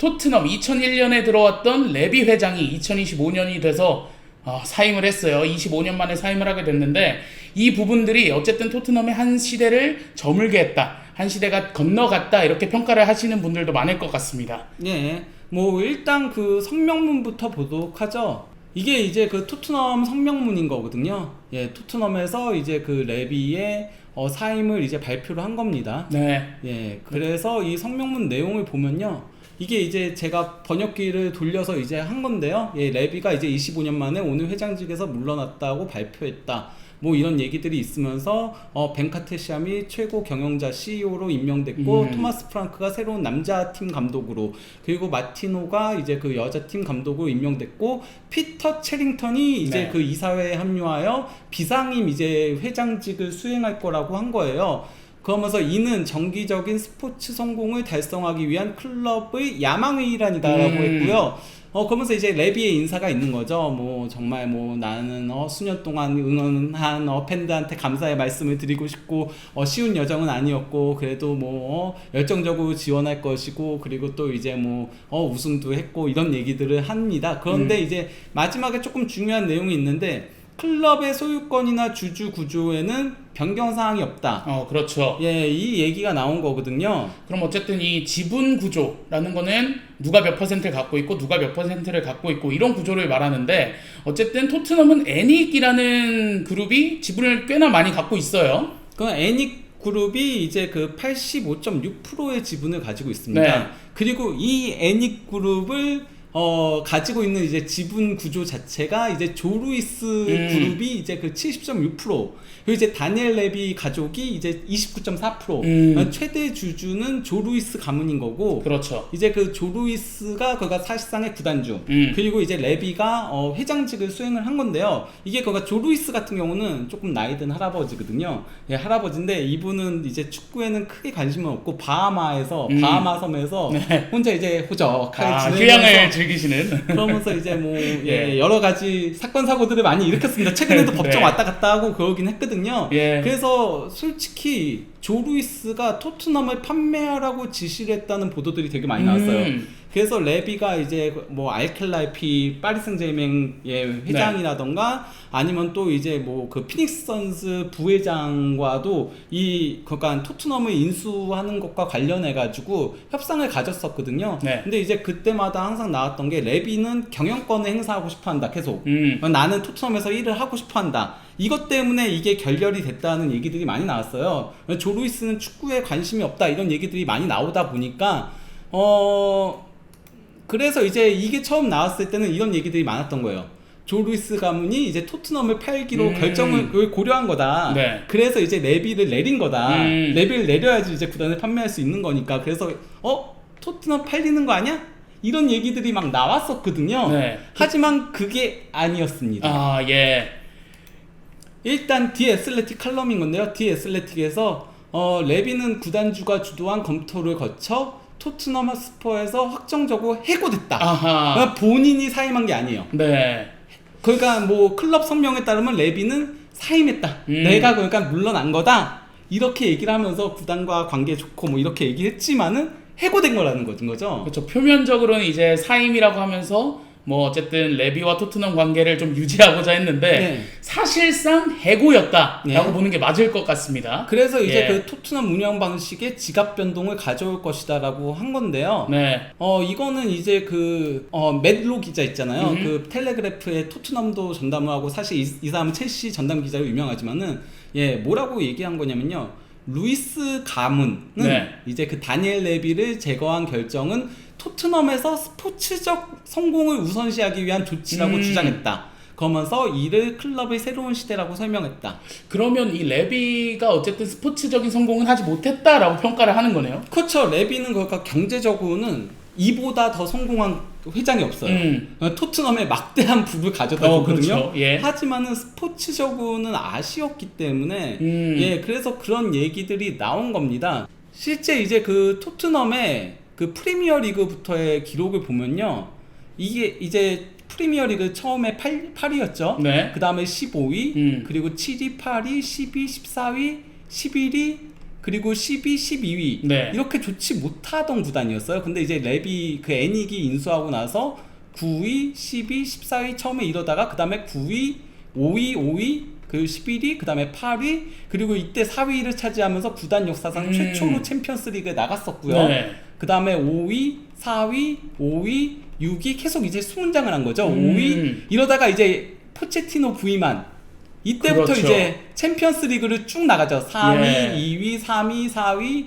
토트넘 2001년에 들어왔던 레비 회장이 2025년이 돼서 사임을 했어요. 25년 만에 사임을 하게 됐는데 이 부분들이 어쨌든 토트넘의 한 시대를 저물게 했다. 한 시대가 건너갔다. 이렇게 평가를 하시는 분들도 많을 것 같습니다. 예, 뭐 일단 그 성명문부터 보도록 하죠. 이게 이제 그 토트넘 성명문인 거거든요. 예, 토트넘에서 이제 그 레비의 사임을 이제 발표를 한 겁니다. 네. 예, 그래서 이 성명문 내용을 보면요. 이게 이제 제가 번역기를 돌려서 이제 한 건데요. 예, 레비가 이제 25년 만에 오늘 회장직에서 물러났다고 발표했다. 뭐 이런 얘기들이 있으면서 벤카테시암이 최고 경영자 CEO로 임명됐고 토마스 프랑크가 새로운 남자 팀 감독으로, 그리고 마티노가 이제 그 여자 팀 감독으로 임명됐고, 피터 체링턴이 이제 그 이사회에 합류하여 비상임 이제 회장직을 수행할 거라고 한 거예요. 그러면서 이는 정기적인 스포츠 성공을 달성하기 위한 클럽의 야망의 일환이다라고 했고요. 그러면서 이제 레비의 인사가 있는 거죠. 뭐 정말 뭐 나는 수년 동안 응원한 팬들한테 감사의 말씀을 드리고 싶고, 쉬운 여정은 아니었고 그래도 뭐 열정적으로 지원할 것이고, 그리고 또 이제 뭐 우승도 했고 이런 얘기들을 합니다. 그런데 이제 마지막에 조금 중요한 내용이 있는데, 클럽의 소유권이나 주주 구조에는 변경 사항이 없다. 그렇죠. 예, 이 얘기가 나온 거거든요. 그럼 어쨌든 이 지분 구조라는 거는 누가 몇 퍼센트를 갖고 있고 누가 몇 퍼센트를 갖고 있고 이런 구조를 말하는데, 어쨌든 토트넘은 애닉이라는 그룹이 지분을 꽤나 많이 갖고 있어요. 그 애닉 그룹이 이제 그 85.6%의 지분을 가지고 있습니다. 네. 그리고 이 애닉 그룹을 가지고 있는 이제 지분 구조 자체가 이제 조루이스 그룹이 이제 그 70.6%, 그리고 이제 다니엘 레비 가족이 이제 29.4%, 최대 주주는 조루이스 가문인 거고. 그렇죠. 이제 그 조루이스가 그가 사실상의 구단주, 그리고 이제 레비가 회장직을 수행을 한 건데요. 이게 그가 조루이스 같은 경우는 조금 나이 든 할아버지거든요. 예, 할아버지인데 이분은 이제 축구에는 크게 관심은 없고 바하마에서 바하마 섬에서 혼자 이제 호적하게 지내면서 휴양을 즐기시는. 그러면서 이제 뭐 여러 가지 사건 사고들을 많이 일으켰습니다. 최근에도 법정 왔다 갔다 하고 그러긴 했거든요. 그래서 솔직히 조루이스가 토트넘을 판매하라고 지시를 했다는 보도들이 되게 많이 나왔어요. 그래서 레비가 이제 뭐 알켈라이피 파리 생제르맹의 회장이라던가 아니면 또 이제 뭐 그 피닉스 선스 부회장과도 그러니까 토트넘을 인수하는 것과 관련해 가지고 협상을 가졌었거든요. 근데 이제 그때마다 항상 나왔던 게, 레비는 경영권을 행사하고 싶어 한다, 계속. 나는 토트넘에서 일을 하고 싶어 한다. 이것 때문에 이게 결렬이 됐다는 얘기들이 많이 나왔어요. 조루이스는 축구에 관심이 없다, 이런 얘기들이 많이 나오다 보니까 그래서 이제 이게 처음 나왔을 때는 이런 얘기들이 많았던 거예요. 조루이스 가문이 이제 토트넘을 팔기로 결정을 고려한 거다. 그래서 이제 레비를 내린 거다. 레비를 내려야지 이제 구단을 판매할 수 있는 거니까. 그래서 토트넘 팔리는 거 아니야? 이런 얘기들이 막 나왔었거든요. 하지만 그게 아니었습니다. 일단 디 애슬레틱 칼럼인 건데요. 디 애슬레틱에서 레비는 구단주가 주도한 검토를 거쳐 토트넘 핫스퍼에서 확정적으로 해고됐다. 그러니까 본인이 사임한 게 아니에요. 그러니까 뭐 클럽 성명에 따르면 레비는 사임했다. 내가 그러니까 물러난 거다. 이렇게 얘기를 하면서 구단과 관계 좋고 뭐 이렇게 얘기했지만은 해고된 거라는 거죠. 그렇죠. 표면적으로는 이제 사임이라고 하면서 뭐 어쨌든 레비와 토트넘 관계를 좀 유지하고자 했는데 사실상 해고였다라고 보는 게 맞을 것 같습니다. 그래서 이제 그 토트넘 운영 방식에 지갑 변동을 가져올 것이다라고 한 건데요. 이거는 이제 그 맷로 기자 있잖아요. 그 텔레그래프에 토트넘도 전담을 하고, 사실 이 사람은 첼시 전담 기자로 유명하지만은 뭐라고 얘기한 거냐면요. 루이스 가문은 이제 그 다니엘 레비를 제거한 결정은 토트넘에서 스포츠적 성공을 우선시하기 위한 조치라고 주장했다. 그러면서 이를 클럽의 새로운 시대라고 설명했다. 그러면 이 레비가 어쨌든 스포츠적인 성공은 하지 못했다라고 평가를 하는 거네요. 그렇죠. 레비는 그러니까 경제적으로는 이보다 더 성공한 회장이 없어요. 토트넘에 막대한 부를 가져다 줬거든요. 하지만은 스포츠적으로는 아쉬웠기 때문에 그래서 그런 얘기들이 나온 겁니다. 실제 이제 그 토트넘의 그 프리미어 리그부터의 기록을 보면요, 이게 이제 프리미어 리그 처음에 8위였죠. 그 다음에 15위, 그리고 7위, 8위, 10위, 14위, 11위, 그리고 12, 12위 네. 이렇게 좋지 못하던 구단이었어요. 근데 이제 랩이 그 애닉이 인수하고 나서 9위, 12, 14위 처음에 이러다가 그 다음에 9위, 5위, 그 11위, 그 다음에 8위, 그리고 이때 4위를 차지하면서 구단 역사상 최초로 챔피언스리그에 나갔었고요. 네. 그 다음에 5위, 4위, 5위, 6위 계속 이제 수문장을 한 거죠. 5위 이러다가 이제 포체티노 부임한 이때부터 그렇죠. 이제 챔피언스 리그를 쭉 나가죠. 4위, 예. 2위, 3위, 4위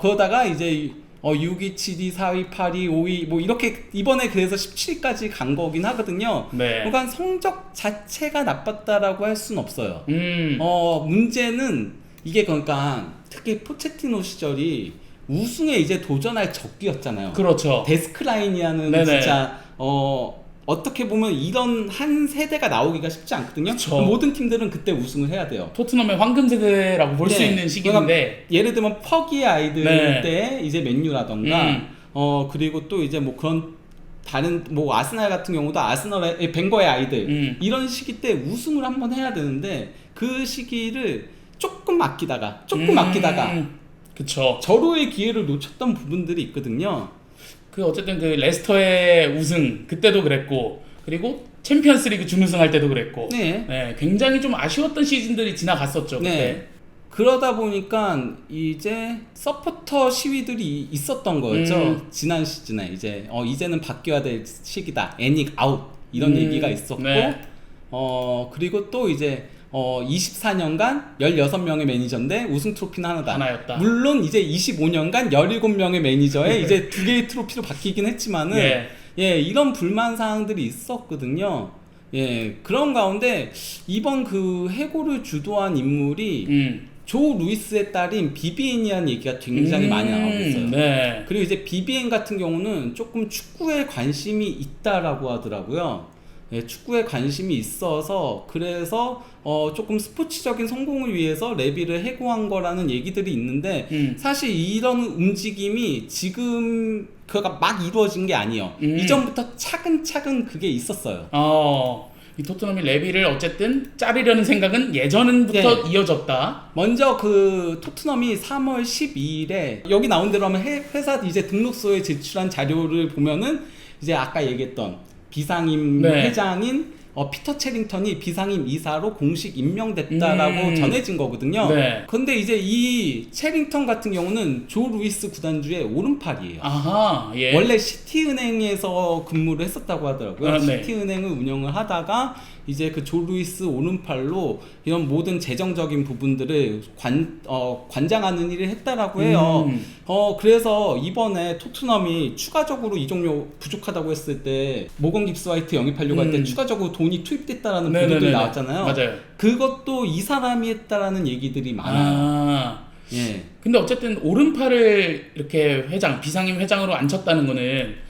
그러다가 이제 6위, 7위, 4위, 8위, 5위 뭐 이렇게 이번에 그래서 17위까지 간 거긴 하거든요. 네. 그러니까 성적 자체가 나빴다라고 할 수는 없어요. 음. 문제는 이게 그러니까 특히 포체티노 시절이 우승에 이제 도전할 적기였잖아요. 그렇죠. 데스크라인이라는 네네. 진짜 어떻게 보면 이런 한 세대가 나오기가 쉽지 않거든요. 그쵸. 모든 팀들은 그때 우승을 해야 돼요. 토트넘의 황금 세대라고 볼 수 네. 있는 시기인데 그러니까 예를 들면 퍼기의 아이들 네. 때 이제 맨유라던가 그리고 또 이제 뭐 그런 다른 뭐 아스날 같은 경우도 아스널의 벵거의 아이들 이런 시기 때 우승을 한번 해야 되는데 그 시기를 조금 아끼다가 그쵸. 절호의 기회를 놓쳤던 부분들이 있거든요. 그 어쨌든 그 레스터의 우승 그때도 그랬고 그리고 챔피언스리그 준우승할 때도 그랬고 네. 굉장히 좀 아쉬웠던 시즌들이 지나갔었죠. 그때. 네. 그러다 보니까 이제 서포터 시위들이 있었던 거였죠. 지난 시즌에 이제 이제는 바뀌어야 될 시기다. 애닉 아웃 이런 얘기가 있었고 네. 그리고 또 이제 24년간 16명의 매니저인데 우승 트로피는 하나였다. 물론 이제 25년간 17명의 매니저에 이제 2개의 트로피로 바뀌긴 했지만은 예, 이런 불만 사항들이 있었거든요. 예, 그런 가운데 이번 그 해고를 주도한 인물이 조 루이스의 딸인 비비엔이라는 얘기가 굉장히 많이 나오고 있어요. 네. 그리고 이제 비비엔 같은 경우는 조금 축구에 관심이 있다라고 하더라고요. 예, 축구에 관심이 있어서 그래서 조금 스포츠적인 성공을 위해서 레비를 해고한 거라는 얘기들이 있는데 사실 이런 움직임이 지금 그가 막 이루어진 게 아니에요. 이전부터 차근차근 그게 있었어요. 이 토트넘이 레비를 어쨌든 자르려는 생각은 예전부터 네. 이어졌다. 먼저 그 토트넘이 3월 12일에 여기 나온 대로 하면 회사 이제 등록소에 제출한 자료를 보면은 이제 아까 얘기했던 비상임 네. 회장인 피터 체링턴이 비상임 이사로 공식 임명됐다라고 전해진 거거든요. 네. 근데 이제 이 체링턴 같은 경우는 조 루이스 구단주의 오른팔이에요. 아하, 예. 원래 시티은행에서 근무를 했었다고 하더라고요. 네. 시티은행을 운영을 하다가 이제 그 조 루이스 오른팔로 이런 모든 재정적인 부분들을 관장하는 일을 했다라고 해요. 그래서 이번에 토트넘이 추가적으로 이적료 부족하다고 했을 때 모건 깁스 화이트 영입하려고 할 때 추가적으로 돈이 투입됐다라는 보도들이 나왔잖아요. 맞아요. 그것도 이 사람이 했다라는 얘기들이 많아요. 예. 근데 어쨌든 오른팔을 이렇게 비상임 회장으로 앉혔다는 거는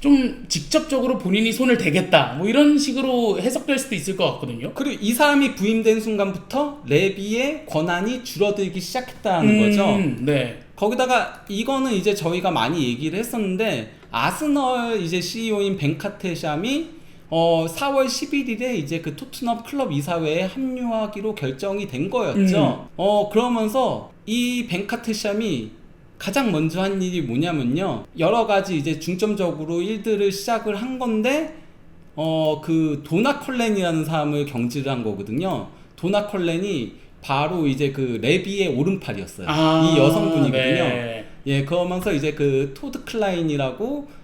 좀 직접적으로 본인이 손을 대겠다 뭐 이런 식으로 해석될 수도 있을 것 같거든요. 그리고 이 사람이 부임된 순간부터 레비의 권한이 줄어들기 시작했다는 거죠. 네. 거기다가 이거는 이제 저희가 많이 얘기를 했었는데 아스널 이제 CEO인 벤카테샴이 4월 11일에 이제 그 토트넘 클럽 이사회에 합류하기로 결정이 된 거였죠. 그러면서 이 벤카테샴이 가장 먼저 한 일이 뭐냐면요. 여러 가지 이제 중점적으로 일들을 시작을 한 건데, 그 도나 컬렌이라는 사람을 경질을 한 거거든요. 도나 컬렌이 바로 이제 그 레비의 오른팔이었어요. 이 여성분이거든요. 네. 예, 그러면서 이제 그 토드 클라인이라고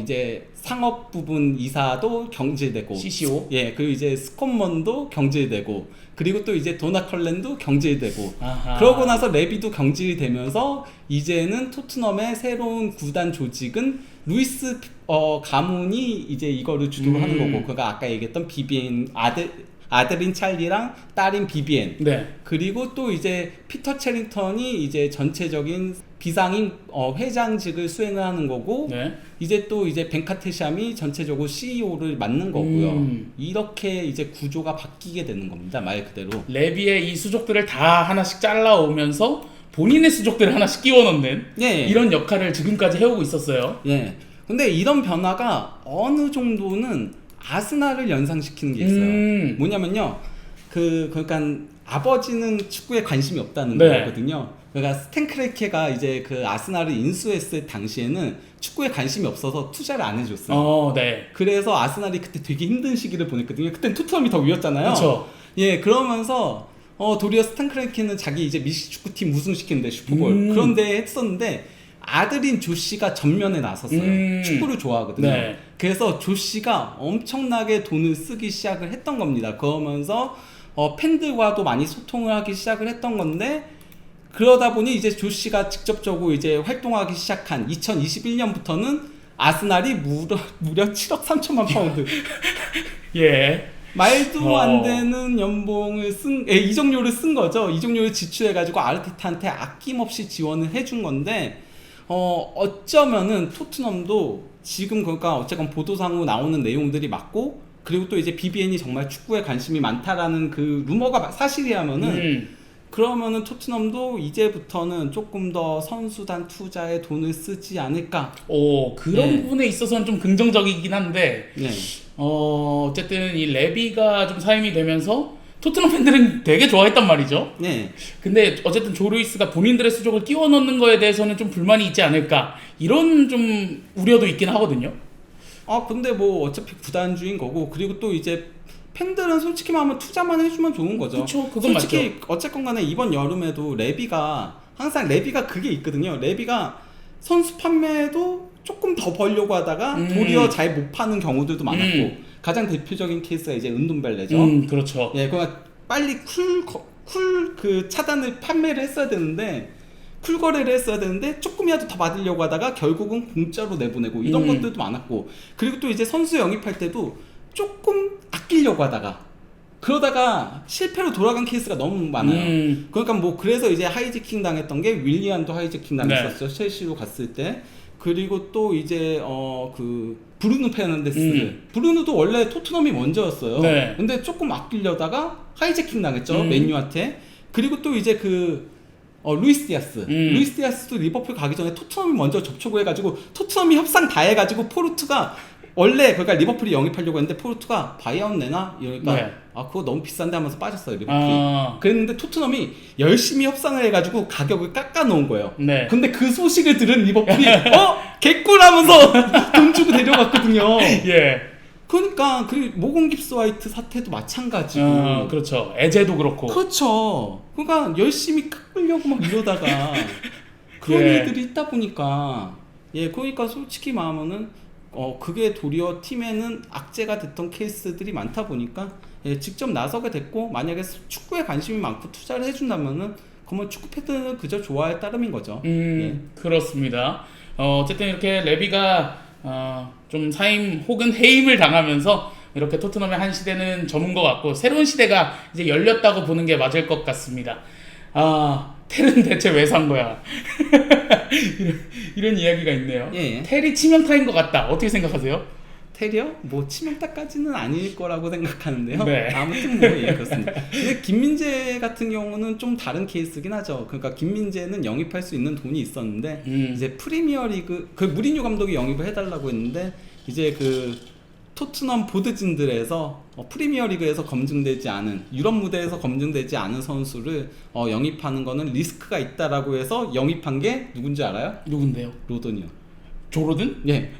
이제 상업 부분 이사도 경질되고, CCO. 예, 그리고 이제 스콧먼도 경질되고, 그리고 또 이제 도나 컬렌도 경질되고, 아하. 그러고 나서 레비도 경질이 되면서 이제는 토트넘의 새로운 구단 조직은 루이스 가문이 이제 이거를 주도를 하는 거고, 그가 아까 얘기했던 비비엔 아들인 찰리랑 딸인 비비엔. 네. 그리고 또 이제 피터 체링턴이 이제 전체적인 비상임 회장직을 수행을 하는 거고, 네. 이제 또 이제 벤카테샴이 전체적으로 CEO를 맡는 거고요. 이렇게 이제 구조가 바뀌게 되는 겁니다. 말 그대로. 레비의 이 수족들을 다 하나씩 잘라오면서 본인의 수족들을 하나씩 끼워 넣는 예. 이런 역할을 지금까지 해오고 있었어요. 예. 근데 이런 변화가 어느 정도는 아스날을 연상시키는 게 있어요. 뭐냐면요. 그러니까 아버지는 축구에 관심이 없다는 네. 거거든요. 그러니까 스탠 크레케가 이제 그 아스날을 인수했을 당시에는 축구에 관심이 없어서 투자를 안 해줬어요. 네. 그래서 아스날이 그때 되게 힘든 시기를 보냈거든요. 그땐 토트넘이 더 위였잖아요. 그렇죠. 예, 그러면서 도리어 스탄 크레케는 자기 이제 미식 축구팀 우승시키는데 슈퍼볼 그런데 했었는데 아들인 조시가 전면에 나섰어요. 축구를 좋아하거든요. 네. 그래서 조시가 엄청나게 돈을 쓰기 시작을 했던 겁니다. 그러면서 팬들과도 많이 소통을 하기 시작을 했던 건데 그러다 보니 이제 조시가 직접적으로 이제 활동하기 시작한 2021년부터는 아스날이 무려 7억 3천만 파운드 예. 말도 안 되는 연봉을 이적료를 쓴 거죠. 이적료를 지출해가지고 아르테타한테 아낌없이 지원을 해준 건데 어쩌면은 토트넘도 지금 그러니까 어쨌건 보도상으로 나오는 내용들이 맞고 그리고 또 이제 BBN이 정말 축구에 관심이 많다라는 그 루머가 사실이라면은 그러면은 토트넘도 이제부터는 조금 더 선수단 투자에 돈을 쓰지 않을까. 그런 네. 부분에 있어서는 좀 긍정적이긴 한데 네. 어쨌든 이 레비가 좀 사임이 되면서 토트넘 팬들은 되게 좋아했단 말이죠. 네. 근데 어쨌든 조 루이스가 본인들의 수족을 끼워 넣는 거에 대해서는 좀 불만이 있지 않을까 이런 좀 우려도 있긴 하거든요. 근데 뭐 어차피 구단주인 거고 그리고 또 이제 팬들은 솔직히 말하면 투자만 해주면 좋은 거죠. 그쵸, 그건 솔직히 맞죠. 어쨌건 간에 이번 여름에도 레비가 항상 레비가 그게 있거든요. 레비가 선수 판매도 조금 더 벌려고 하다가 도리어 잘 못 파는 경우들도 많았고 가장 대표적인 케이스가 이제 은돈벨레죠. 그렇죠. 예, 그러니까 빨리 쿨 그 차단을 판매를 했어야 되는데 쿨 거래를 했어야 되는데 조금이라도 더 받으려고 하다가 결국은 공짜로 내보내고 이런 것들도 많았고 그리고 또 이제 선수 영입할 때도 조금 아끼려고 하다가 그러다가 실패로 돌아간 케이스가 너무 많아요. 그러니까 뭐 그래서 이제 하이제킹 당했던 게 윌리안도 하이제킹 당했었죠. 첼시로 갔을 때. 그리고 또 이제 그 브루노 페르난데스 브루노도 원래 토트넘이 먼저였어요. 네. 근데 조금 아끼려다가 하이제킹 당했죠. 맨유한테. 그리고 또 이제 그 루이스 디아스. 루이스 디아스도 리버풀 가기 전에 토트넘이 먼저 접촉을 해가지고 토트넘이 협상 다 해가지고 포르투가 원래 그러니까 리버풀이 영입하려고 했는데 포르투가 바이아웃 내나? 이러니까 네. 그거 너무 비싼데 하면서 빠졌어요 리버풀이. 아. 그랬는데 토트넘이 열심히 협상을 해가지고 가격을 깎아 놓은 거예요. 네. 근데 그 소식을 들은 리버풀이 개꿀 하면서 돈 주고 데려갔거든요. 예. 그러니까 그 모건 깁스 화이트 사태도 마찬가지고. 그렇죠. 에제도 그렇고. 그렇죠. 그러니까 열심히 깎으려고 막 이러다가 그런 예. 일들이 있다 보니까 그러니까 솔직히 말하면은 그게 도리어 팀에는 악재가 됐던 케이스들이 많다 보니까 직접 나서게 됐고 만약에 축구에 관심이 많고 투자를 해준다면은 그러면 축구 팬들은 그저 좋아할 따름인 거죠. 그렇습니다. 어쨌든 이렇게 레비가 좀 사임 혹은 해임을 당하면서 이렇게 토트넘의 한 시대는 저문 것 같고 새로운 시대가 이제 열렸다고 보는 게 맞을 것 같습니다. 텔은 대체 왜 산 거야? 이런 이야기가 있네요. 예. 텔이 치명타인 것 같다. 어떻게 생각하세요? 테리어? 뭐 치명타까지는 아닐 거라고 생각하는데요. 네. 아무튼 뭐 그렇습니다. 근데 김민재 같은 경우는 좀 다른 케이스긴 하죠. 그러니까 김민재는 영입할 수 있는 돈이 있었는데 이제 프리미어리그 그 무리뉴 감독이 영입을 해달라고 했는데 이제 그 토트넘 보드진들에서 프리미어리그에서 검증되지 않은 유럽 무대에서 검증되지 않은 선수를 영입하는 거는 리스크가 있다라고 해서 영입한 게 누군지 알아요? 누군데요? 로돈이요. 조르든? 예.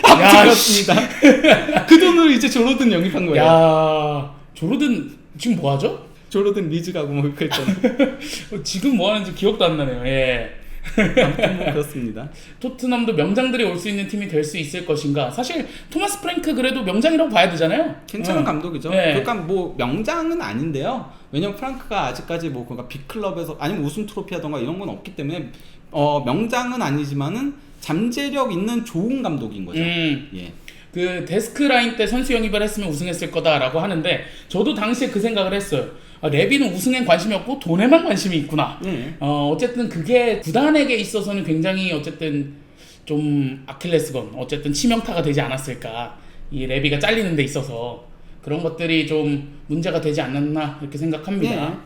아무튼 그렇습니다. 그 돈으로 이제 조로든 영입한 거예요. 야, 조르든 지금 뭐 하죠? 조로든 리즈 가고 뭐 그랬잖아요. 지금 뭐 하는지 기억도 안 나네요. 예. 아무튼 뭐 그렇습니다. 토트넘도 명장들이 올 수 있는 팀이 될 수 있을 것인가? 사실 토마스 프랭크 그래도 명장이라고 봐야 되잖아요. 괜찮은 감독이죠. 네. 그러니까 뭐 명장은 아닌데요. 왜냐면 프랑크가 아직까지 뭐 그러니까 빅클럽에서 아니면 우승 트로피 하던가 이런 건 없기 때문에 명장은 아니지만은 잠재력 있는 좋은 감독인 거죠. 예. 그 데스크 라인 때 선수 영입을 했으면 우승했을 거다라고 하는데 저도 당시에 그 생각을 했어요. 레비는 우승엔 관심이 없고 돈에만 관심이 있구나. 어쨌든 그게 구단에게 있어서는 굉장히 어쨌든 좀 아킬레스건, 어쨌든 치명타가 되지 않았을까. 이 레비가 잘리는 데 있어서 그런 것들이 좀 문제가 되지 않았나 이렇게 생각합니다.